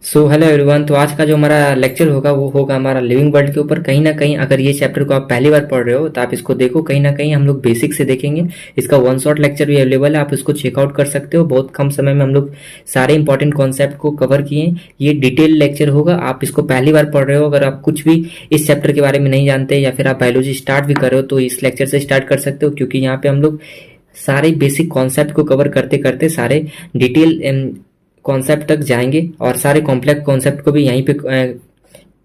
So hello everyone. तो आज का जो हमारा लेक्चर होगा वो होगा हमारा लिविंग वर्ल्ड के ऊपर। कहीं ना कहीं अगर ये चैप्टर को आप पहली बार पढ़ रहे हो तो आप इसको देखो। कहीं ना कहीं हम लोग बेसिक से देखेंगे। इसका वन शॉट लेक्चर भी अवेलेबल है, आप इसको चेकआउट कर सकते हो। बहुत कम समय में हम लोग सारे इंपॉर्टेंट कॉन्सेप्ट को कवर किए। ये डिटेल लेक्चर होगा, आप इसको पहली बार पढ़ रहे हो। अगर आप कुछ भी इस चैप्टर के बारे में नहीं जानते या फिर आप बायोलॉजी स्टार्ट भी कर रहे हो तो इस लेक्चर से स्टार्ट कर सकते हो, क्योंकि यहाँ पे हम लोग सारे बेसिक कॉन्सेप्ट को कवर करते करते सारे डिटेल कॉन्सेप्ट तक जाएंगे और सारे कॉम्प्लेक्स कॉन्सेप्ट को भी यहीं पे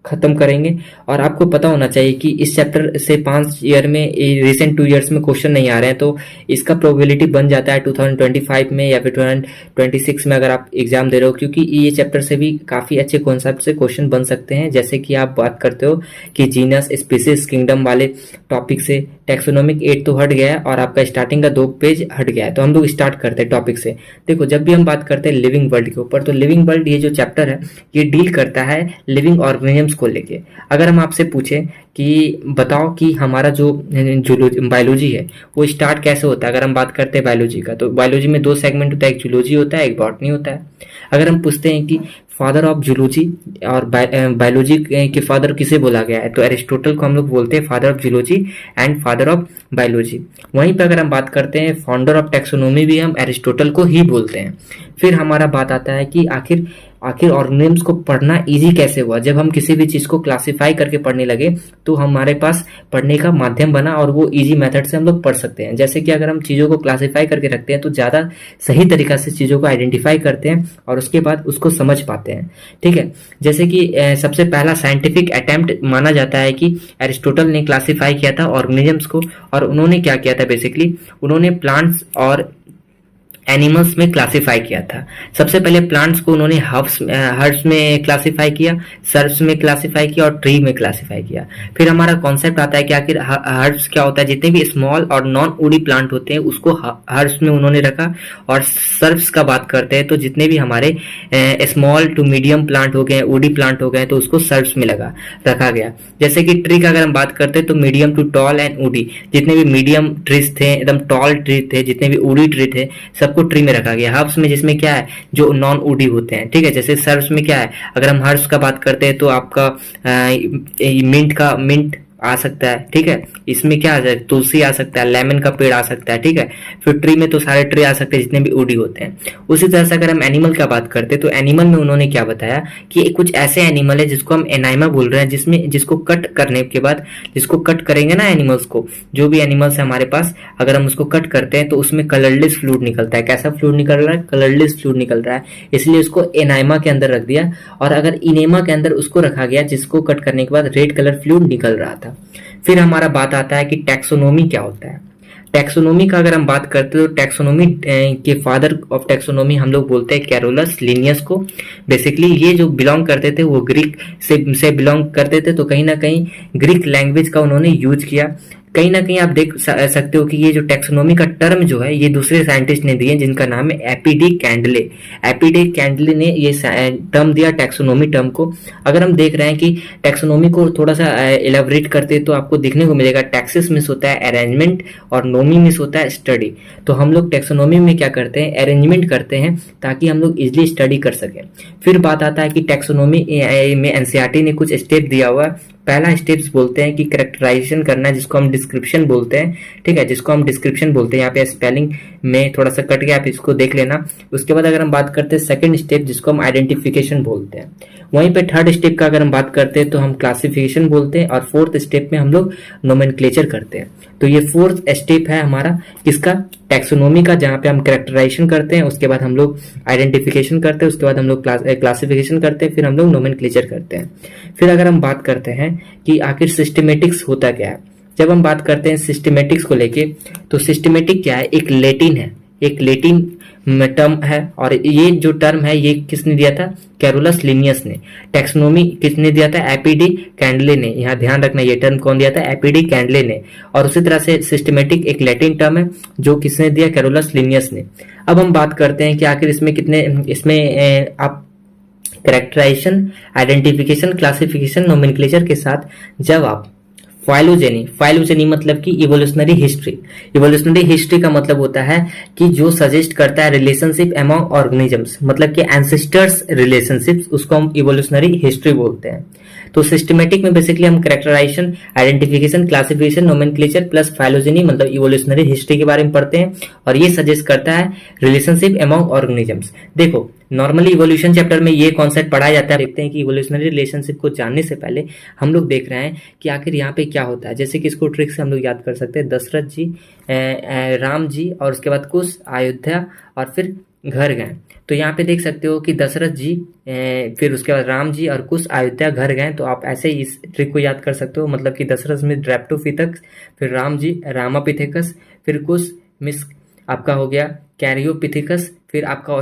खत्म करेंगे। और आपको पता होना चाहिए कि इस चैप्टर से 5 ईयर में, रिसेंट 2 ईयर्स में क्वेश्चन नहीं आ रहे हैं, तो इसका प्रोबेबिलिटी बन जाता है 2025 में या फिर 2026 में अगर आप एग्जाम दे रहे हो, क्योंकि ये चैप्टर से भी काफ़ी अच्छे कॉन्सेप्ट से क्वेश्चन बन सकते हैं। जैसे कि आप बात करते हो कि जीनस, स्पीसीज, किंगडम वाले टॉपिक से टैक्सोनॉमिक 8 तो हट गया है और आपका स्टार्टिंग का 2 पेज हट गया है। तो हम लोग स्टार्ट करते हैं टॉपिक से। देखो, जब भी हम बात करते हैं लिविंग वर्ल्ड के ऊपर, तो लिविंग वर्ल्ड ये जो चैप्टर है ये डील करता है लिविंग ऑर्गेनिजम्स को लेके। अगर हम आपसे पूछें कि बताओ कि हमारा जो बायोलॉजी है वो स्टार्ट कैसे होता है, अगर हम बात करते हैं बायोलॉजी का, तो बायोलॉजी में 2 सेगमेंट होता है, एक जूलॉजी होता है, एक बॉटनी होता है। अगर हम पूछते हैं कि फादर ऑफ जूलॉजी और बायोलॉजी के फादर किसे बोला गया है, तो एरिस्टोटल को हम लोग बोलते हैं father of zoology and father of biology. वहीं पर अगर हम बात करते हैं फाउंडर ऑफ टैक्सोनॉमी भी हम एरिस्टोटल को ही बोलते हैं। फिर हमारा बात आता है कि आखिर ऑर्गेनिज्म्स को पढ़ना इजी कैसे हुआ। जब हम किसी भी चीज़ को क्लासिफाई करके पढ़ने लगे तो हमारे पास पढ़ने का माध्यम बना और वो इजी मेथड से हम लोग पढ़ सकते हैं। जैसे कि अगर हम चीज़ों को क्लासिफाई करके रखते हैं तो ज़्यादा सही तरीका से चीज़ों को आइडेंटिफाई करते हैं और उसके बाद उसको समझ पाते हैं। ठीक है, जैसे कि सबसे पहला साइंटिफिक अटेम्प्ट माना जाता है कि एरिस्टोटल ने क्लासिफाई किया था ऑर्गेनिजम्स को। और उन्होंने क्या किया था, बेसिकली उन्होंने प्लांट्स और एनिमल्स में क्लासिफाई किया था। सबसे पहले प्लांट्स को उन्होंने हर्ब्स में क्लासिफाई किया, सर्ब्स में क्लासिफाई किया और ट्री में क्लासिफाई किया। फिर हमारा कॉन्सेप्ट आता है कि आखिर हर्ब्स क्या होता है। जितने भी स्मॉल और नॉन वुडी प्लांट होते हैं उसको हर्ब्स में उन्होंने रखा। और सर्ब्स का बात करते हैं तो जितने भी हमारे स्मॉल टू मीडियम प्लांट हो गए, वुडी प्लांट हो गए, तो उसको सर्ब्स में रखा गया। जैसे कि ट्री का अगर हम बात करते हैं तो medium to tall and woody, जितने भी मीडियम ट्रीज थे, एकदम टॉल ट्री थे, जितने भी वुडी ट्री थे, सबको ट्री में रखा गया। हर्ब्स में जिसमें क्या है, जो नॉन वुडी होते हैं। ठीक है, जैसे सर्ब्स में क्या है, अगर हम हर्ब्स का बात करते हैं तो आपका मिंट आ सकता है। ठीक है, इसमें क्या आ सकता है, तुलसी आ सकता है, लेमन का पेड़ आ सकता है। ठीक है, फिर ट्री में तो सारे ट्री आ सकते हैं जितने भी वुडी होते हैं। उसी तरह से अगर हम एनिमल का बात करते हैं तो एनिमल में उन्होंने क्या बताया कि कुछ ऐसे एनिमल है जिसको हम एनाइमा बोल रहे हैं, जिसमें जिसको कट करने के बाद, जिसको कट करेंगे ना एनिमल्स को, जो भी एनिमल्स है हमारे पास, अगर हम उसको कट करते हैं तो उसमें कलरलेस फ्लूइड निकलता है। कैसा फ्लूइड निकल रहा है, कलरलेस फ्लूइड निकल रहा है, इसलिए उसको एनाइमा के अंदर रख दिया। और अगर इनेमा के अंदर उसको रखा गया जिसको कट करने के बाद रेड कलर फ्लूइड निकल रहा था। फिर हमारा बात आता है कि टैक्सोनॉमी क्या होता है। टैक्सोनॉमी का अगर हम बात करते हैं तो टैक्सोनॉमी के फादर ऑफ टैक्सोनॉमी हम लोग बोलते हैं कैरोलस लिनियस को। बेसिकली ये जो बिलोंग करते थे वो ग्रीक से बिलोंग करते थे, तो कहीं ना कहीं ग्रीक लैंग्वेज का उन्होंने यूज किया। कहीं ना कहीं आप देख सकते हो कि ये जो टैक्सोनॉमी का टर्म जो है ये दूसरे साइंटिस्ट ने दिए, जिनका नाम है एपी कैंडले। एपी कैंडले ने ये टर्म दिया टैक्सोनॉमी टर्म को। अगर हम देख रहे हैं कि टैक्सोनॉमी को थोड़ा सा एलाबरेट करते तो आपको देखने को मिलेगा टैक्सिस मिस होता है अरेंजमेंट और नोमी मिस होता है स्टडी। तो हम लोग टैक्सोनॉमी में क्या करते हैं, अरेंजमेंट करते हैं ताकि हम लोग इजिली स्टडी कर सकें। फिर बात आता है कि टैक्सोनॉमी में एनसीईआरटी ने कुछ स्टेप दिया हुआ है। पहला स्टेप्स बोलते हैं कि कैरेक्टराइजेशन करना है, जिसको हम डिस्क्रिप्शन बोलते हैं। ठीक है, जिसको हम डिस्क्रिप्शन बोलते हैं। यहाँ पे स्पेलिंग में थोड़ा सा कट गया, आप इसको देख लेना। उसके बाद अगर हम बात करते हैं सेकंड स्टेप, जिसको हम आइडेंटिफिकेशन बोलते हैं। वहीं पे थर्ड स्टेप का अगर हम बात करते हैं तो हम क्लासिफिकेशन बोलते हैं। और फोर्थ स्टेप में हम लोग नोमेनक्लेचर करते हैं। तो ये फोर्थ स्टेप है हमारा किसका, टैक्सोनॉमी का, जहाँ पे हम कैरेक्टराइजेशन करते हैं, उसके बाद हम लोग आइडेंटिफिकेशन करते हैं, उसके बाद हम लोग क्लासिफिकेशन करते हैं, फिर हम लोग नोमेनक्लेचर करते हैं। फिर अगर हम बात करते हैं कि आखिर सिस्टमेटिक्स होता क्या है, जब हम बात करते हैं सिस्टमेटिक्स को लेके, तो सिस्टमेटिक क्या है, एक लेटिन टर्म है। और ये जो टर्म है ये किसने दिया था, कैरोलस लिनियस ने। टैक्सोनॉमी किसने दिया था, एपी कैंडले ने। यहाँ ध्यान रखना ये टर्म कौन दिया था, एपी कैंडले ने। और उसी तरह से सिस्टमेटिक एक लैटिन टर्म है जो किसने दिया, कैरोलस लिनियस ने। अब हम बात करते हैं कि आखिर इसमें आप कैरेक्टराइजेशन, आइडेंटिफिकेशन, क्लासिफिकेशन, नोमेनक्लेचर के साथ जब आप फाइलोजेनी, फाइलोजेनी मतलब कि इवोल्यूशनरी हिस्ट्री। इवोल्यूशनरी हिस्ट्री का मतलब होता है कि जो सजेस्ट करता है रिलेशनशिप अमॉन्ग ऑर्गेनिजम्स, मतलब कि एंसेस्टर्स रिलेशनशिप्स, उसको हम इवोल्यूशनरी हिस्ट्री बोलते हैं। तो सिस्टमेटिक में बेसिकली हम characterisation, identification, classification, nomenclature plus phylogeny मतलब इवोल्यूशनरी हिस्ट्री के बारे में पढ़ते हैं, और ये सजेस्ट करता है रिलेशनशिप अमॉन्ग ऑर्गेनिजम्स। देखो नॉर्मली इवोल्यूशन चैप्टर में ये कॉन्सेप्ट पढ़ाया जाता है। देखते हैं कि इवोल्यूशनरी रिलेशनशिप को जानने से पहले हम लोग देख रहे हैं कि आखिर यहाँ पे क्या होता है। जैसे कि इसको ट्रिक से हम लोग याद कर सकते हैं, दशरथ जी, राम जी, और उसके बाद कुश, अयोध्या, और फिर घर गए। तो यहाँ पे देख सकते हो कि दशरथ जी, फिर उसके बाद राम जी और कुश, अयोध्या, घर गए। तो आप ऐसे ही इस ट्रिक को याद कर सकते हो, मतलब कि दशरथ में ड्रेप्टोपिथेकस, फिर राम जी रामापिथेकस, फिर कुश मिस आपका हो गया कैरियोपिथेकस, फिर आपका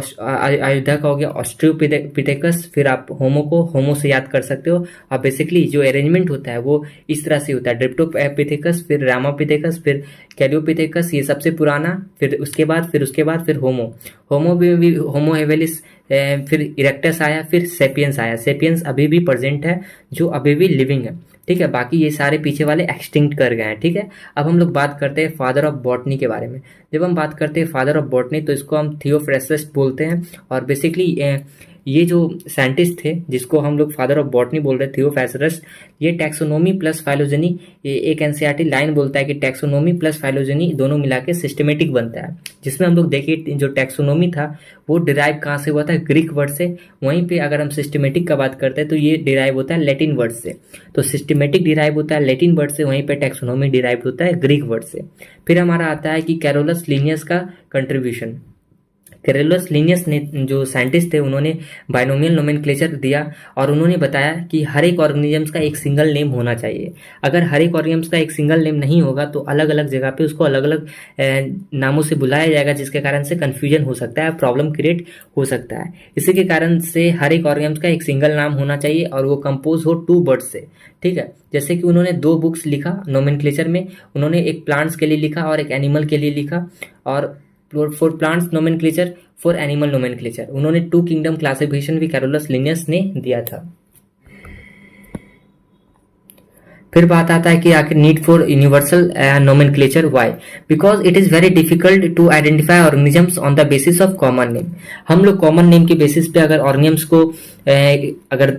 अयोध्या का हो गया ऑस्ट्रियोपिथेकस, फिर आप होमो को होमो से याद कर सकते हो। अब बेसिकली जो अरेंजमेंट होता है वो इस तरह से होता है, ड्रिप्टोपिथेकस, फिर रामापिथेकस, फिर कैरियोपिथेकस, ये सबसे पुराना, फिर होमो, होमो भी होमो हेवेलिस, फिर इरेक्टस आया, फिर सेपियंस आया। सेपियंस अभी भी प्रेजेंट है, जो अभी भी लिविंग है, ठीक है। बाकी ये सारे पीछे वाले एक्सटिंक्ट कर गए हैं, ठीक है। अब हम लोग बात करते हैं फादर ऑफ बॉटनी के बारे में। जब हम बात करते हैं फादर ऑफ बॉटनी तो इसको हम थियोफ्रेस्टस बोलते हैं, और बेसिकली ये जो साइंटिस्ट थे जिसको हम लोग फादर ऑफ बॉटनी बोल रहे हैं, थियोफ्रेस्टस, ये टैक्सोनॉमी प्लस फाइलोजेनी, ये एक एनसीईआरटी लाइन बोलता है कि टैक्सोनॉमी प्लस फाइलोजेनी दोनों मिला के सिस्टमेटिक बनता है, जिसमें हम लोग देखिए जो टैक्सोनॉमी था वो डिराइव कहाँ से हुआ था, ग्रीक वर्ड से। वहीं पे अगर हम सिस्टमेटिक का बात करते हैं तो ये डिराइव होता है लैटिन वर्ड से। तो सिस्टमेटिक डिराइव होता है लैटिन वर्ड से, वहीं पे टैक्सोनॉमी डिराइव होता है ग्रीक वर्ड से। फिर हमारा आता है कि कैरोलस लिनियस का कंट्रीब्यूशन। कैरोलस लिनियस ने, जो साइंटिस्ट थे, उन्होंने बाइनोमियल नोमेनक्लेचर दिया, और उन्होंने बताया कि हर एक ऑर्गेनिजम्स का एक सिंगल नेम होना चाहिए। अगर हर एक ऑर्गेनिजम्स का एक सिंगल नेम नहीं होगा तो अलग अलग जगह पे उसको अलग अलग नामों से बुलाया जाएगा, जिसके कारण से कन्फ्यूजन हो सकता है, प्रॉब्लम क्रिएट हो सकता है। इसी के कारण से हर एक ऑर्गेनिजम्स का एक सिंगल नाम होना चाहिए, और वो कंपोज हो 2 वर्ड्स से, ठीक है। जैसे कि उन्होंने 2 बुक्स लिखा नोमेनक्लेचर में, उन्होंने एक प्लांट्स के लिए लिखा और एक एनिमल के लिए लिखा, और for plants nomenclature, for animal nomenclature. उन्होंने 2 किंगडम क्लासिफिकेशन भी कैरोलस लिनियस ने दिया था। फिर बात आता है कि आखिर need for universal nomenclature, why? Because it is very difficult to identify organisms on the basis of common name. हम लोग कॉमन नेम के बेसिस पे अगर ऑर्गेनिजम्स को अगर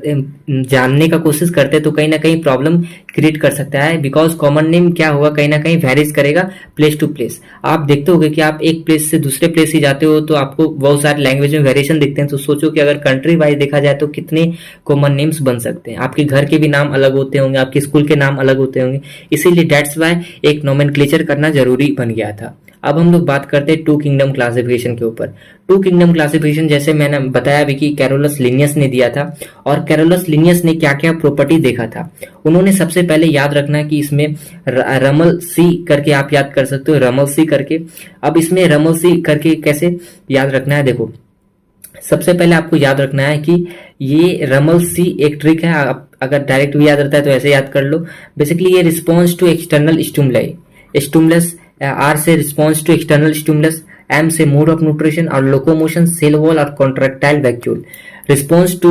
जानने का कोशिश करते हैं तो कहीं ना कहीं प्रॉब्लम क्रिएट कर सकता है, बिकॉज कॉमन नेम क्या होगा, कहीं ना कहीं वेरीज करेगा प्लेस टू प्लेस। आप देखते होगे कि आप एक प्लेस से दूसरे प्लेस ही जाते हो तो आपको बहुत सारे लैंग्वेज में वेरिएशन दिखते हैं। तो सोचो कि अगर कंट्री वाइज देखा जाए तो कितने कॉमन नेम्स बन सकते हैं। आपके घर के भी नाम अलग होते होंगे, आपके स्कूल के नाम अलग होते होंगे, इसीलिए डेट्स वाई एक नोमेनक्लेचर करना जरूरी बन गया था। अब हम लोग बात करते हैं 2 किंगडम क्लासिफिकेशन के ऊपर। 2 किंगडम क्लासिफिकेशन जैसे मैंने बताया भी कि कैरोलस लिनियस ने दिया था, और कैरोलस लिनियस ने क्या क्या प्रॉपर्टी देखा था। उन्होंने सबसे पहले याद रखना है कि इसमें रमल सी करके आप याद कर सकते हो, रमल सी करके। अब इसमें रमल सी करके कैसे याद रखना है, देखो सबसे पहले आपको याद रखना है कि ये रमल सी एक ट्रिक है। आप अगर डायरेक्ट भी याद रहता है तो ऐसे याद कर लो। बेसिकली ये response to external stimuli, stimulus, R से response to external stimulus, M से मोड ऑफ न्यूट्रिशन, और लोकोमोशन, सेल वॉल और contractile vacuole. Response to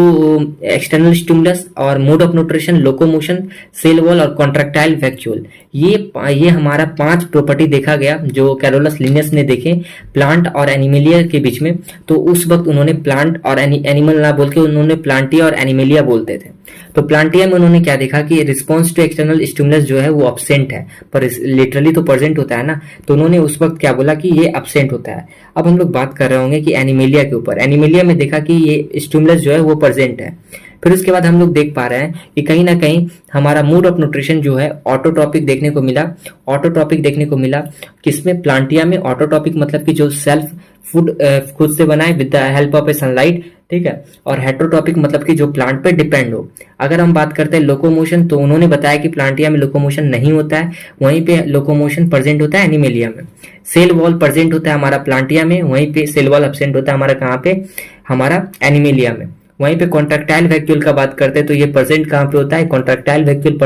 external stimulus और mode of nutrition, locomotion, cell wall और कॉन्ट्रैक्टाइल वैक्यूल, ये हमारा 5 property देखा गया जो कैरोलस लिनियस ने देखे प्लांट और एनिमलिया के बीच में। तो उस वक्त उन्होंने प्लांट और एनिमल ना बोल के उन्होंने प्लांटिया और एनिमलिया बोलते थे। तो प्लांटिया में उन्होंने क्या देखा कि रिस्पॉन्स टू एक्सटर्नल स्टिमुलस जो है वो अब्सेंट है, पर लिटरली तो प्रेजेंट होता है ना। तो उन्होंने उस वक्त क्या बोला कि ये अब्सेंट होता है। अब हम लोग बात कर रहे होंगे कि एनिमलिया के ऊपर। एनिमलिया में देखा कि ये स्टिमुलस जो है वो प्रेजेंट है। फिर उसके बाद हम लोग देख पा रहे हैं कि कहीं ना कहीं हमारा मोड ऑफ न्यूट्रिशन जो है ऑटोट्रॉपिक देखने को मिला। ऑटोट्रॉपिक देखने को मिला किसमें, प्लांटिया में। ऑटोट्रॉपिक मतलब कि जो सेल्फ फूड खुद से बनाए with the help of A sunlight, ठीक है। और हेट्रोट्रॉपिक मतलब कि जो प्लांट पे डिपेंड हो। अगर हम बात करते हैं लोकोमोशन, तो उन्होंने बताया कि प्लांटिया में लोकोमोशन नहीं होता है, वहीं पे लोकोमोशन प्रेजेंट होता है एनिमलिया में। सेल वॉल प्रेजेंट होता है हमारा प्लांटिया में, वहीं पे सेल वॉल एब्सेंट होता है हमारा कहाँ पे, हमारा एनिमलिया में। वहीं पे कॉन्ट्रैक्टाइल वैक्यूल का बात करते हैं तो ये प्रेजेंट कहाँ पे होता है, कॉन्ट्रैक्टाइल वैक्यूल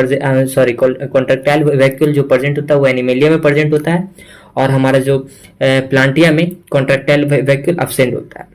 कॉन्ट्रैक्टाइल वैक्यूल जो प्रेजेंट होता है वो एनिमलिया में प्रेजेंट होता है, और हमारा जो प्लांटिया में कॉन्ट्रैक्टाइल वैक्यूल एब्सेंट होता है।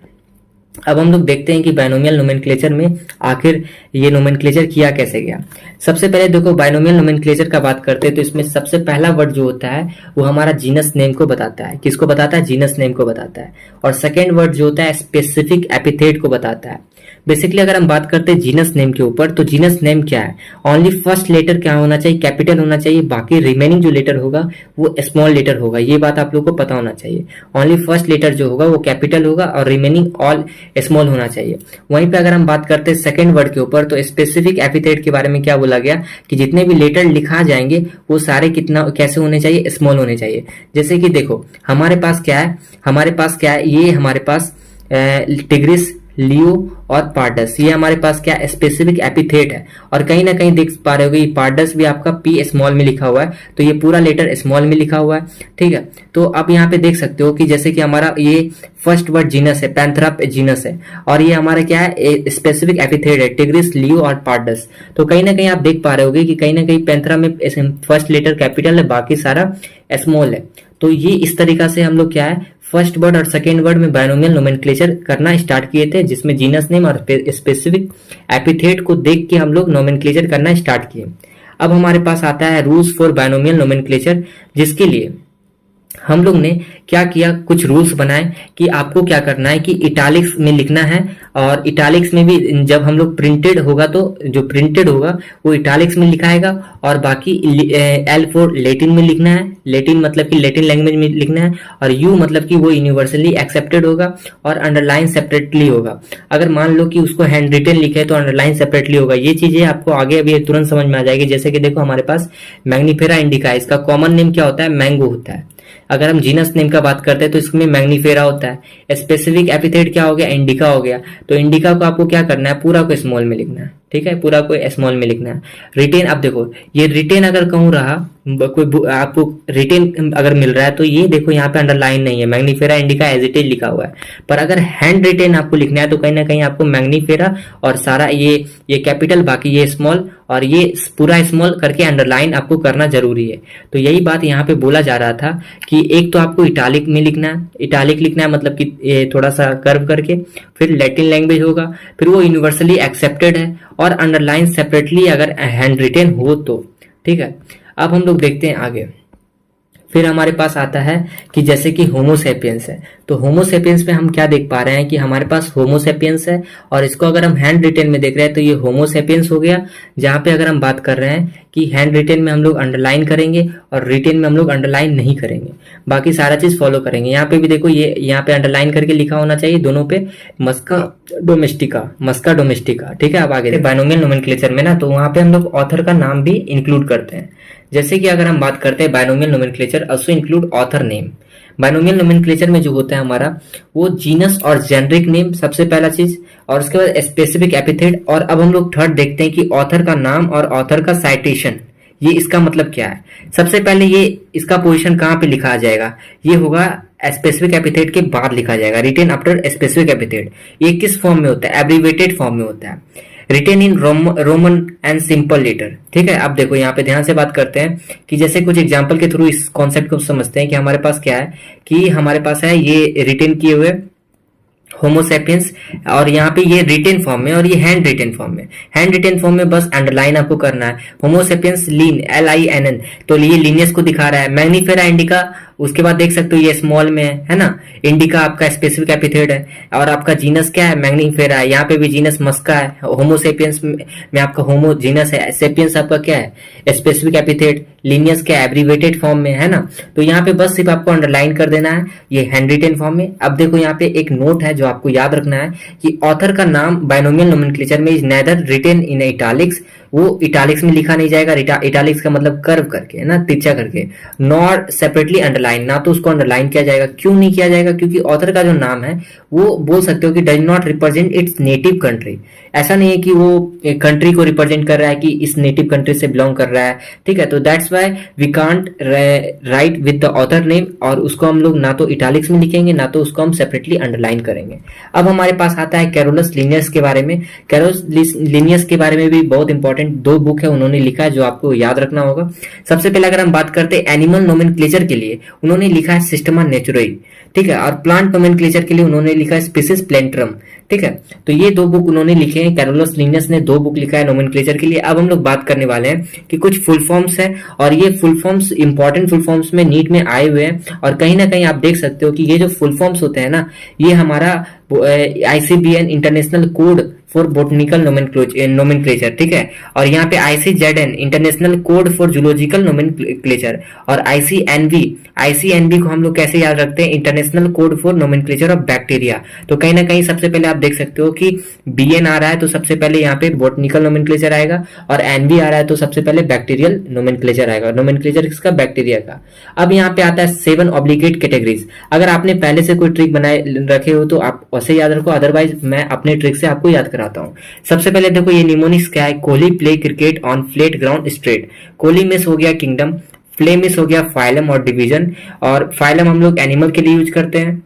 अब हम लोग देखते हैं कि बायनोमियल नोमेनक्लेचर में आखिर ये नोमेनक्लेचर किया कैसे गया। सबसे पहले देखो, बायनोमियल नोमेनक्लेचर का बात करते हैं तो इसमें सबसे पहला वर्ड जो होता है वो हमारा जीनस नेम को बताता है। किसको बताता है? जीनस नेम को बताता है। और सेकेंड वर्ड जो होता है स्पेसिफिक एपिथेट को बताता है। बेसिकली अगर हम बात करते हैं जीनस नेम के ऊपर, तो जीनस नेम क्या है? ओनली फर्स्ट लेटर क्या होना चाहिए? कैपिटल होना चाहिए। बाकी रिमेनिंग जो लेटर होगा वो स्मॉल लेटर होगा। ये बात आप लोग को पता होना चाहिए। ओनली फर्स्ट लेटर जो होगा वो कैपिटल होगा और रिमेनिंग ऑल स्मॉल होना चाहिए। वहीं पे अगर हम बात करते हैं सेकंड वर्ड के ऊपर, तो स्पेसिफिक एपिथेट के बारे में क्या बोला गया कि जितने भी लेटर लिखा जाएंगे वो सारे कितना कैसे होने चाहिए? स्मॉल होने चाहिए। जैसे कि देखो हमारे पास क्या है, ये हमारे पास टिग्रिस, लियो और पार्डस, ये हमारे पास क्या स्पेसिफिक एपिथेट है। और कहीं ना कहीं देख पा रहे होगे पार्डस भी आपका पी स्मॉल में लिखा हुआ है, तो ये पूरा लेटर स्मॉल में लिखा हुआ है। ठीक है, तो अब यहाँ पे देख सकते हो कि जैसे कि हमारा ये फर्स्ट वर्ड जीनस है, पैंथेरा जीनस है, और ये हमारा क्या है? स्पेसिफिक एपिथेट है, टिग्रिस, लियो और पार्डस। तो कहीं ना कहीं आप देख पा रहे होगे कि कहीं ना कहीं पैंथेरा में फर्स्ट लेटर कैपिटल है, बाकी सारा स्मॉल है। तो ये इस तरीका से हम लोग क्या है, फर्स्ट वर्ड और सेकेंड वर्ड में बायनोमियल नोमेनक्लेचर करना स्टार्ट किए थे, जिसमें जीनस नेम और स्पेसिफिक एपिथेट को देख के हम लोग नोमेनक्लेचर करना स्टार्ट किए। अब हमारे पास आता है रूल्स फॉर बायनोमियल नोमेनक्लेचर, जिसके लिए हम लोग ने क्या किया, कुछ रूल्स बनाए कि आपको क्या करना है कि इटालिक्स में लिखना है। और इटालिक्स में भी जब हम लोग प्रिंटेड होगा तो जो प्रिंटेड होगा वो इटालिक्स में लिखाएगा, और बाकी एल फॉर लेटिन में लिखना है। लेटिन मतलब कि लेटिन लैंग्वेज में लिखना है, और यू मतलब कि वो यूनिवर्सली एक्सेप्टेड होगा, और अंडरलाइन सेपरेटली होगा। अगर मान लो कि उसको हैंड रिटन लिखे तो अंडरलाइन सेपरेटली होगा। ये चीजें आपको आगे अभी तुरंत समझ में आ जाएगी। जैसे कि देखो हमारे पास मैग्निफेरा इंडिका, इसका कॉमन नेम क्या होता है? मैंगो होता है। अगर हम जीनस नेम का बात करते हैं तो इसमें मैग्निफेरा होता है। स्पेसिफिक एपिथेट क्या हो गया? इंडिका हो गया। तो इंडिका को आपको क्या करना है? पूरा को स्मॉल में लिखना है। ठीक है, पूरा को स्मॉल में लिखना है। रिटेन, अब देखो ये रिटेन अगर कहूँ रहा, कोई आपको रिटेन अगर मिल रहा है तो ये देखो यहाँ पे अंडरलाइन नहीं है, Mangifera indica as it is लिखा हुआ है। पर अगर हैंड रिटेन आपको लिखना है तो कहीं ना कहीं आपको मैग्निफेरा और सारा ये कैपिटल, बाकी ये स्मॉल, और ये पूरा स्मॉल करके अंडरलाइन आपको करना जरूरी है। तो यही बात यहाँ पे बोला जा रहा था कि एक तो आपको इटालिक में लिखना है, इटालिक लिखना है मतलब कि ये थोड़ा सा कर्व करके, फिर लैटिन लैंग्वेज होगा, फिर वो यूनिवर्सली एक्सेप्टेड है, और अंडरलाइन सेपरेटली अगर हैंड रिटेन हो तो। ठीक है, अब हम लोग देखते हैं आगे। फिर हमारे पास आता है कि जैसे कि होमोसेपियंस है, तो होमोसेपियंस में हम क्या देख पा रहे हैं कि हमारे पास होमोसेपियंस है, और इसको अगर हम हैंड रिटेन में देख रहे हैं तो ये होमोसेपियंस हो गया। जहां पे अगर हम बात कर रहे हैं कि हैंड रिटेन में हम लोग अंडरलाइन करेंगे और रिटेन में हम लोग अंडरलाइन नहीं करेंगे, बाकी सारा चीज फॉलो करेंगे। यहाँ पे भी देखो ये यहाँ पे अंडरलाइन करके लिखा होना चाहिए दोनों पे, मस्का डोमेस्टिका। ठीक है, अब आगे बायनोमियल नोमेनक्लेचर में ना, तो वहां पे हम लोग ऑथर का नाम भी इंक्लूड करते हैं। जैसे कि अगर हम बात करते हैं binomial nomenclature also include author name. Binomial nomenclature में जो होता है हमारा वो जीनस और जेनरिक नेम सबसे पहला चीज, और उसके बाद स्पेसिफिक एपिथेट, और अब हम लोग थर्ड देखते हैं कि ऑथर का नाम और ऑथर का साइटेशन, ये इसका मतलब क्या है। सबसे पहले ये इसका पोजीशन कहाँ पे लिखा आ जाएगा? ये होगा स्पेसिफिक एपिथेट के बाद लिखा जाएगा, रिटेन आफ्टर स्पेसिफिक एपिथेट। ये किस फॉर्म में होता है? एब्रीवेटेड फॉर्म में होता है, written in Roman and simple letter. ठीक है, अब देखो यहाँ पे ध्यान से बात करते हैं कि जैसे कुछ एग्जांपल के थ्रू इस कॉन्सेप्ट को समझते हैं कि हमारे पास क्या है, कि हमारे पास है ये रिटेन किए हुए होमोसेपियंस, और यहाँ पे ये रिटेन फॉर्म में और ये हैंड रिटेन फॉर्म में। हैंड रिटेन फॉर्म में बस अंडरलाइन आपको करना है। होमोसेपियंस लीन, LINN, तो ये लीनियस को दिखा रहा है। मैग्निफेरा इंडिका, उसके बाद देख सकते हो ये स्मॉल में है ना। इंडिका आपका स्पेसिफिक एपिथेट है, और आपका जीनस क्या है? मैग्निफेरा है। यहाँ पे भी जीनस मस्का है। होमोसेपियंस में आपका होमो जीनस है, सेपियंस आपका क्या है? Specific epithet. लीनियस क्या? एब्रीवेटेड फॉर्म में है ना। तो यहाँ पे बस सिर्फ आपको अंडरलाइन कर देना है, ये हैंड रिटेन फॉर्म में। अब देखो यहाँ पे एक नोट है जो आपको याद रखना है कि ऑथर का नाम बायनोमियल नोमेनक्लेचर में is neither written in italics, वो इटालिक्स में लिखा नहीं जाएगा। इटालिक्स का मतलब कर्व करके है ना, तिरछा करके, नॉर सेपरेटली अंडरलाइन, ना तो उसको अंडरलाइन किया जाएगा। क्यों नहीं किया जाएगा? क्योंकि ऑथर का जो नाम है वो बोल सकते हो कि does not represent it's native country. ऐसा नहीं है कि वो कंट्री को रिप्रेजेंट कर रहा है कि इस नेटिव कंट्री से बिलोंग कर रहा है। ठीक है, तो that's why we can't write with the author name, और उसको हम लोग ना तो इटालिक्स में लिखेंगे ना तो उसको हम सेपरेटली अंडरलाइन करेंगे। अब हमारे पास आता है कैरोलस लिनियस के बारे में। कैरोलस लिनियस के बारे में भी बहुत इंपॉर्टेंट 2 बुक है उन्होंने लिखा है जो आपको याद रखना होगा। सबसे पहले अगर हम बात करते हैं एनिमल नोमेनक्लेचर के लिए, उन्होंने लिखा है सिस्टमा नेचुरई। ठीक है। और प्लांट नोमेनक्लेचर के लिए उन्होंने लिखा है स्पीसीज प्लेंट्रम, ठीक है। तो ये दो बुक उन्होंने लिखे हैं, कैरोलस लिनियस ने दो बुक लिखा है नोमेनक्लेचर के लिए। अब हम लोग बात करने वाले हैं कि कुछ फुल फॉर्म्स है, और ये full forms important full forms में नीट में आए हुए हैं, और कहीं ना कहीं आप देख सकते हो कि ये जो फुल फॉर्म्स होते हैं ना, ये हमारा ICBN international code for botanical nomenclature, ठीक है। और यहाँ पे ICZN international code for zoological nomenclature, और आईसीएनबी को हम लोग कैसे याद रखते हैं, international code for nomenclature of bacteria. तो कहीं ना कहीं सबसे पहले आप देख सकते हो कि बीएन आ रहा है तो सबसे पहले यहाँ पे बोटनिकल नोमेनक्लेचर आएगा, और एनबी आ रहा है तो सबसे पहले बैक्टीरियल नोमेनक्लेचर आएगा, नोमेनक्लेचर किसका, बैक्टीरिया का। अब यहाँ पे आता है 7 ऑब्लिगेट कैटेगरीज। अगर आपने पहले से कोई ट्रिक बनाए रखे हो तो आप वैसे याद रखो, अदरवाइज मैं अपने ट्रिक से आपको याद कराता हूँ। सबसे पहले देखो ये निमोनिक्स क्या है, Kohli play cricket on flat ground straight. Kohli miss हो गया किंगडम, प्ले मिस हो गया फाइलम और डिवीजन, और फाइलम हम लोग एनिमल के लिए यूज करते हैं,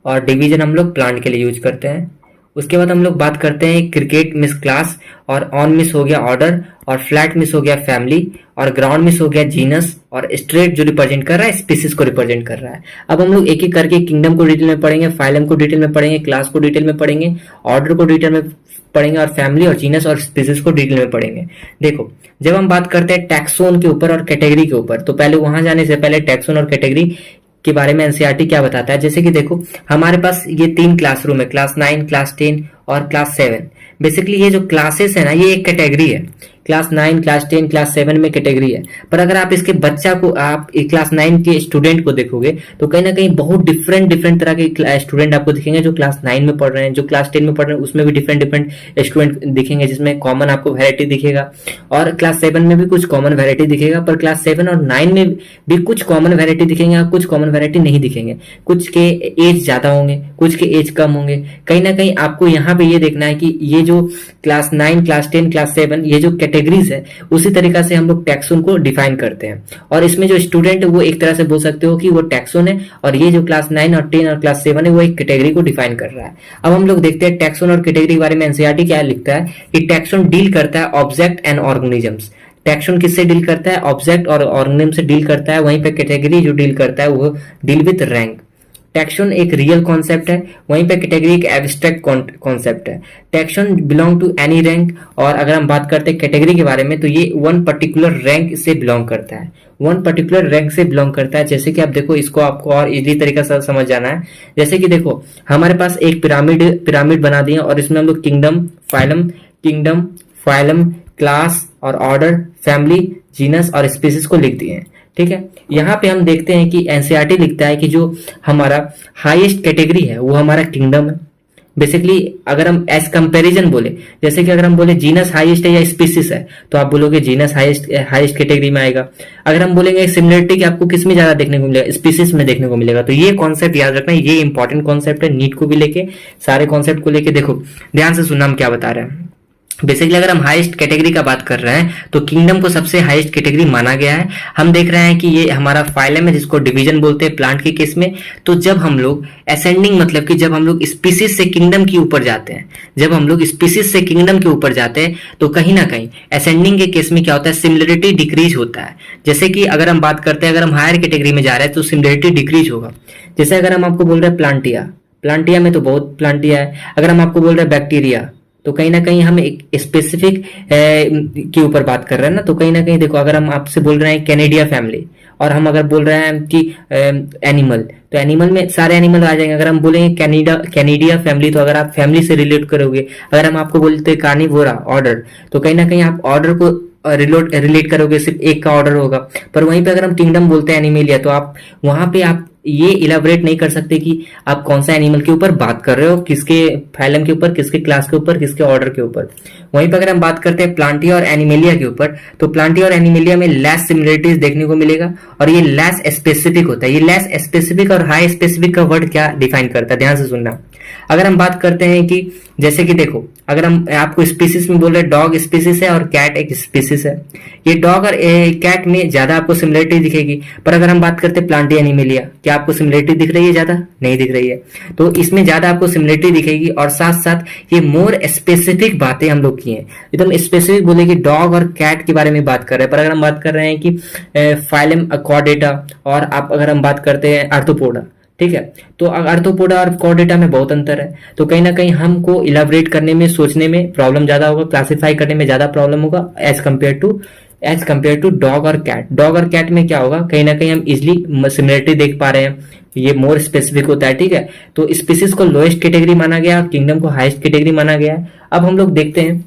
और डिवीजन हम लोग प्लांट के लिए यूज करते हैं। उसके बाद हम लोग बात करते हैं क्रिकेट मिस क्लास, और ऑन मिस हो गया ऑर्डर, और फ्लैट मिस हो गया फैमिली, और ग्राउंड मिस हो गया जीनस, और स्ट्रेट जो रिप्रेजेंट कर रहा है स्पीसीज को रिप्रेजेंट कर रहा है। अब हम लोग एक एक करके किंगडम को डिटेल में पढ़ेंगे, फाइलम को डिटेल में पढ़ेंगे, क्लास को डिटेल में पढ़ेंगे, ऑर्डर को डिटेल में पढ़ेंगे, और फैमिली और जीनस और स्पीसीज को डिटेल में पढ़ेंगे। देखो जब हम बात करते हैं टैक्सोन के ऊपर और कैटेगरी के ऊपर, तो पहले वहां जाने से पहले टैक्सोन और कैटेगरी के बारे में एनसीईआरटी क्या बताता है। जैसे कि देखो हमारे पास ये 3 क्लासरूम है, क्लास 9, क्लास 10 और क्लास 7। बेसिकली ये जो क्लासेस है ना, ये एक कैटेगरी है। क्लास 9, क्लास 10, क्लास 7 में कैटेगरी है, पर अगर आप इसके बच्चा को, आप क्लास 9 के स्टूडेंट को देखोगे तो कहीं ना कहीं बहुत डिफरेंट तरह के स्टूडेंट आपको दिखेंगे। जो क्लास 9 में पढ़ रहे हैं, जो क्लास 10 में पढ़ रहे हैं, उसमें भी डिफरेंट स्टूडेंट दिखेंगे, जिसमें कॉमन आपको वैरायटी दिखेगा, और क्लास 7 में भी कुछ कॉमन वैरायटी दिखेगा। पर क्लास 7 और 9 में भी कुछ कॉमन वैरायटी दिखेंगे और कुछ कॉमन वैरायटी नहीं दिखेंगे। कुछ के एज ज्यादा होंगे, कुछ के एज कम होंगे। कहीं ना कहीं आपको यहाँ पे ये देखना है कि ये जो क्लास 9, क्लास 10, क्लास 7 ये जो कैटेगरीज है, उसी तरीका से हम लोग टैक्सोन को डिफाइन करते हैं। और इसमें जो स्टूडेंट है वो एक तरह से बोल सकते हो कि वो टैक्सोन है, और ये जो क्लास 9 और 10 और क्लास 7 है वो एक कैटेगरी को डिफाइन कर रहा है। अब हम लोग देखते हैं टैक्सोन और कैटेगरी के बारे में एनसीईआरटी क्या लिखता है कि टैक्सोन डील करता है ऑब्जेक्ट एंड ऑर्गेनिजम्स। टैक्सोन किससे डील करता है, ऑब्जेक्ट और ऑर्गेनिज्म से डील करता है। वहीं पे कैटेगरी जो डील करता है वो डील विद रैंक। टैक्सोन एक रियल कॉन्सेप्ट है, वहीं पे कैटेगरी एक एब्स्ट्रैक्ट कॉन्सेप्ट है। Taxon belong to any rank, और अगर हम बात करते हैं कैटेगरी के बारे में तो ये वन पर्टिकुलर रैंक से बिलोंग करता है, वन पर्टिकुलर रैंक से बिलोंग करता है। जैसे कि आप देखो, इसको आपको और इजी तरीका से समझ जाना है। जैसे कि देखो हमारे पास एक पिरामिड बना दिए, और इसमें हम लोग किंगडम, फाइलम, क्लास और ऑर्डर, फैमिली, जीनस और स्पीसीज को लिख दिए हैं, ठीक है। यहाँ पे हम देखते हैं कि एनसीईआरटी लिखता है कि जो हमारा हाईएस्ट कैटेगरी है वो हमारा किंगडम है। बेसिकली अगर हम एज कंपैरिजन बोले, जैसे कि अगर हम बोले जीनस हाईएस्ट है या स्पीसीज है, तो आप बोलोगे जीनस हाईएस्ट कैटेगरी में आएगा। अगर हम बोलेंगे सिमिलरिटी कि आपको किस में ज्यादा देखने को मिलेगा, स्पीसीज में देखने को मिलेगा। तो ये कॉन्सेप्ट याद रखना, ये इंपॉर्टेंट कॉन्सेप्ट है, नीट को भी लेके, सारे कॉन्सेप्ट को लेके देखो ध्यान से सुनना हम क्या बता रहे हैं। बेसिकली अगर हम हाईएस्ट कैटेगरी का बात कर रहे हैं तो किंगडम को सबसे हाईएस्ट कैटेगरी माना गया है। हम देख रहे हैं कि ये हमारा फाइलम है जिसको डिवीजन बोलते हैं प्लांट के केस में। तो जब हम लोग असेंडिंग, मतलब कि जब हम लोग स्पीसीज से किंगडम के ऊपर जाते हैं, जब हम लोग स्पीसीज से किंगडम के ऊपर जाते हैं तो कहीं ना कहीं असेंडिंग के केस में क्या होता है, सिमिलरिटी डिक्रीज होता है। जैसे कि अगर हम बात करते हैं, अगर हम हायर कैटेगरी में जा रहे हैं तो सिमिलरिटी डिक्रीज होगा। जैसे अगर हम आपको बोल रहे हैं प्लांटिया में तो बहुत प्लांटिया है। अगर हम आपको बोल रहे हैं बैक्टीरिया, तो कहीं ना कहीं हम एक स्पेसिफिक के ऊपर बात कर रहे हैं ना। तो कहीं ना कहीं देखो, अगर हम आपसे बोल रहे हैं कैनेडिया फैमिली, और हम अगर बोल रहे हैं कि एनिमल, तो एनिमल में सारे एनिमल आ जाएंगे। अगर हम बोलेंगे कैनेडिया फैमिली, तो अगर आप फैमिली से रिलेट करोगे। अगर हम आपको बोलते हैं कार्निवोरा ऑर्डर, तो कहीं ना कहीं आप ऑर्डर को रिलेट करोगे, सिर्फ एक का ऑर्डर होगा। पर वहीं पे अगर हम किंगडम बोलते हैं एनिमेलिया, तो आप वहां पे आप ये इलाबरेट नहीं कर सकते कि आप कौन सा एनिमल के ऊपर बात कर रहे हो, किसके फाइलम के ऊपर, किसके क्लास के ऊपर, किसके ऑर्डर के ऊपर। वहीं पर अगर हम बात करते हैं प्लांटिया और एनिमेलिया के ऊपर, तो प्लांटिया और एनिमेलिया में लेस सिमिलरिटीज देखने को मिलेगा, और ये लेस स्पेसिफिक होता है। ये लेस स्पेसिफिक और हाई स्पेसिफिक का वर्ड क्या डिफाइन करता है, ध्यान से सुनना। अगर हम बात करते हैं कि जैसे कि देखो, अगर हम आपको स्पीसीज में बोल रहे, डॉग स्पीसीज है और कैट एक स्पीसीज है। ये डॉग और कैट में ज्यादा आपको सिमिलरिटी दिखेगी। पर अगर हम बात करते हैं प्लांटिया एनिमेलिया, क्या आपको सिमिलरिटी दिख रही है? ज्यादा नहीं दिख रही है। तो इसमें ज्यादा आपको सिमिलरिटी दिखेगी, और साथ साथ ये मोर स्पेसिफिक बातें हम लोग की हैं, एकदम स्पेसिफिक बोले कि डॉग और कैट के बारे में बात कर रहे हैं। पर अगर हम बात कर रहे हैं कि फाइलम अक्वाडेटा, और आप अगर हम बात करते हैं आर्थ्रोपोडा, ठीक है। तो आर्थ्रोपोडा और कॉर्डेटा में बहुत अंतर है, तो कहीं ना कहीं हमको इलाबरेट करने में, सोचने में प्रॉब्लम ज्यादा होगा, क्लासिफाई करने में ज्यादा प्रॉब्लम होगा एज कम्पेयर टू डॉग और कैट। डॉग और कैट में क्या होगा, कहीं ना कहीं हम इजिली सिमिलरिटी देख पा रहे हैं, ये मोर स्पेसिफिक होता है, ठीक है। तो स्पीसीज को लोएस्ट कैटेगरी माना गया, किंगडम को हाईएस्ट कैटेगरी माना गया है। अब हम लोग देखते हैं,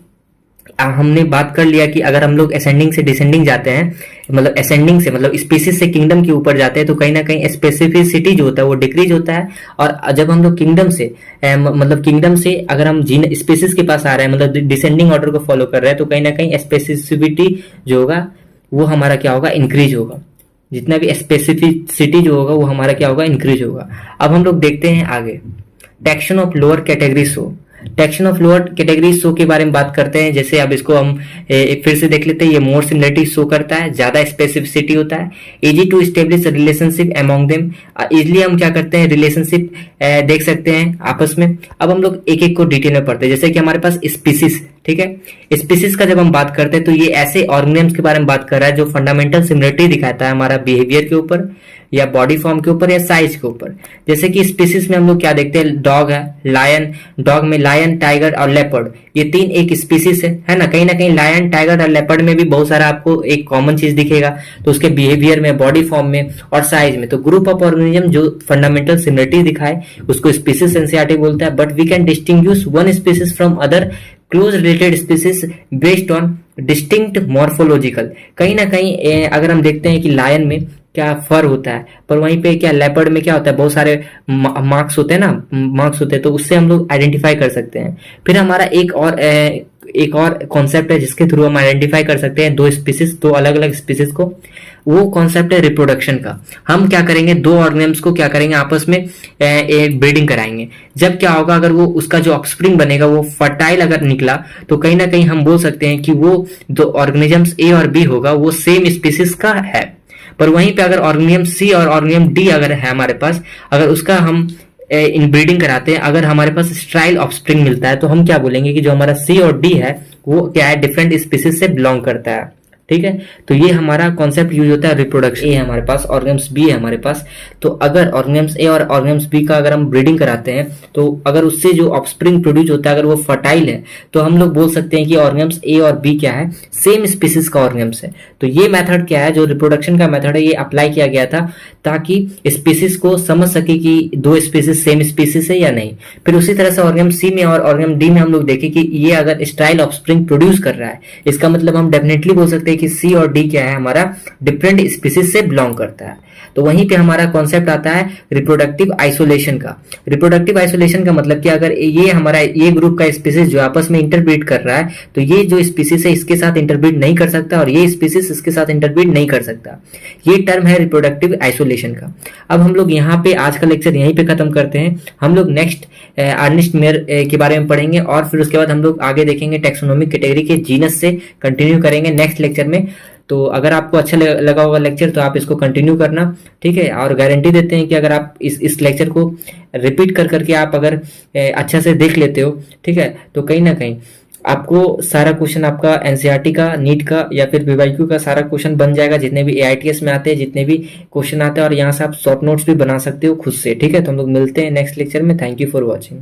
हमने बात कर लिया कि अगर हम लोग असेंडिंग से डिसेंडिंग जाते हैं, मतलब असेंडिंग से मतलब स्पीसीज से किंगडम के ऊपर जाते हैं, तो कहीं ना कहीं स्पेसिफिसिटी जो होता है वो डिक्रीज होता है। और जब हम लोग किंगडम से मतलब किंगडम से अगर हम जीन स्पीसीज के पास आ रहे हैं, मतलब डिसेंडिंग ऑर्डर को फॉलो कर रहे हैं, तो कहीं ना कहीं स्पेसिफिसिटी जो होगा वो हमारा क्या होगा, इंक्रीज होगा। जितना भी स्पेसिफिसिटी जो होगा वो हमारा क्या होगा, इंक्रीज होगा। अब हम लोग देखते हैं आगे, taxon of lower category show. Taxon of lower category show के बारे में बात करते हैं। जैसे अब इसको हम फिर से देख लेते हैं, ये मोर सिमिलरिटी शो करता है, ज्यादा स्पेसिफिसिटी होता है, easy to establish relationship among them, easily हम क्या करते हैं, रिलेशनशिप देख सकते हैं आपस में। अब हम लोग एक एक को डिटेल में पढ़ते हैं। जैसे कि हमारे पास स्पीसीज, ठीक है। स्पीसीज का जब हम बात करते हैं तो ये ऐसे ऑर्गेनिम्स के बारे में बात कर रहा है जो फंडामेंटल सिमिलरिटी दिखाता है हमारा बिहेवियर के ऊपर, या बॉडी फॉर्म के ऊपर, या साइज के ऊपर। जैसे कि स्पीसीज में हम लोग क्या देखते हैं, डॉग है, लायन, डॉग में लायन, टाइगर और लेपर्ड, ये तीन एक स्पीसीज है ना। कहीं लायन, टाइगर और लेपर्ड में भी बहुत सारा आपको एक कॉमन चीज दिखेगा, तो उसके बिहेवियर में, बॉडी फॉर्म में और साइज में। तो ग्रुप ऑफ ऑर्गेनिज्म जो फंडामेंटल सिमिलरिटी दिखाए उसको स्पीसीज एनसीईआरटी बोलता है। But we can distinguish one species from other close related species based on distinct morphological. कहीं ना कहीं अगर हम देखते हैं कि लायन में क्या फर होता है, पर वहीं पे क्या लेपर्ड में क्या होता है, बहुत सारे मार्क्स होते हैं ना, मार्क्स होते हैं, तो उससे हम लोग आइडेंटिफाई कर सकते हैं। फिर हमारा एक और कॉन्सेप्ट है जिसके थ्रू हम आइडेंटिफाई कर सकते हैं दो स्पीसीज, दो अलग अलग स्पीसीज को। वो कॉन्सेप्ट है रिप्रोडक्शन का। हम क्या करेंगे, दो ऑर्गेनिम्स को क्या करेंगे, आपस में एक ब्रीडिंग कराएंगे। जब क्या होगा, अगर वो उसका जो ऑफस्प्रिंग बनेगा वो फर्टाइल अगर निकला, तो कहीं ना कहीं हम बोल सकते हैं कि वो दो ऑर्गेनिजम्स ए और बी होगा वो सेम स्पीसीज का है। पर वहीं पे अगर ऑर्गेनियम सी और ऑर्गेनियम डी अगर है हमारे पास, अगर उसका हम इन ब्रीडिंग कराते हैं, अगर हमारे पास स्ट्राइल ऑफस्प्रिंग मिलता है, तो हम क्या बोलेंगे कि जो हमारा सी और डी है वो क्या है, डिफरेंट स्पीसीज से बिलोंग करता है, ठीक है। तो ये हमारा कॉन्सेप्ट यूज होता है रिप्रोडक्शन। ए है हमारे पास, ऑर्गेनिम्स बी है हमारे पास, तो अगर ऑर्गेनिम्स ए और ऑर्गेनिम्स बी का अगर हम ब्रीडिंग कराते हैं, तो अगर उससे जो ऑफस्प्रिंग प्रोड्यूस होता है अगर वो फर्टाइल है, तो हम लोग बोल सकते हैं कि ऑर्गेनिम्स ए और बी क्या है, सेम स्पीसीज का ऑर्गेनिम्स है। तो ये मेथड क्या है, जो रिप्रोडक्शन का मेथड है, ये अप्लाई किया गया था ताकि स्पीसीज को समझ सके कि दो स्पीसीज सेम स्पीसीज है या नहीं। फिर उसी तरह से ऑर्गेनिम सी में और ऑर्गेनिम डी में हम लोग देखें कि ये अगर स्टाइल ऑफस्प्रिंग प्रोड्यूस कर रहा है, इसका मतलब हम डेफिनेटली बोल सकते हैं कि सी और डी क्या है, हमारा डिफरेंट स्पीसीज से बिलोंग करता है। तो वहीं पे हमारा कॉन्सेप्ट आता है रिप्रोडक्टिव आइसोलेशन का। रिप्रोडक्टिव आइसोलेशन का मतलब कि अगर ये हमारा ये ग्रुप का स्पीसीज जो आपस में इंटरब्रीड कर रहा है, तो ये जो स्पीसीज है इसके साथ इंटरब्रीड नहीं कर सकता और ये स्पीसीज इसके साथ इंटरब्रीड नहीं कर सकता। ये टर्म है रिप्रोडक्टिव आइसोलेशन का। अब हम लोग यहाँ पे आज का लेक्चर यहीं पे खत्म करते हैं। हम लोग नेक्स्ट अर्नेस्ट मेयर के बारे में पढ़ेंगे और फिर उसके बाद हम लोग आगे देखेंगे टैक्सोनॉमिक कैटेगरी के जीनस से कंटिन्यू करेंगे नेक्स्ट लेक्चर में। तो अगर आपको अच्छा लगा होगा लेक्चर तो आप इसको कंटिन्यू करना, ठीक है। और गारंटी देते हैं कि अगर आप इस लेक्चर को रिपीट कर करके आप अगर अच्छा से देख लेते हो, ठीक है, तो कहीं ना कहीं आपको सारा क्वेश्चन आपका एनसीईआरटी का, नीट का या फिर पीवाईक्यू का सारा क्वेश्चन बन जाएगा, जितने भी एआईटीएस में आते हैं, जितने भी क्वेश्चन आते हैं। और यहाँ से आप शॉर्ट नोट्स भी बना सकते हो खुद से, ठीक है। तो हम लोग मिलते हैं नेक्स्ट लेक्चर में। Thank you for watching.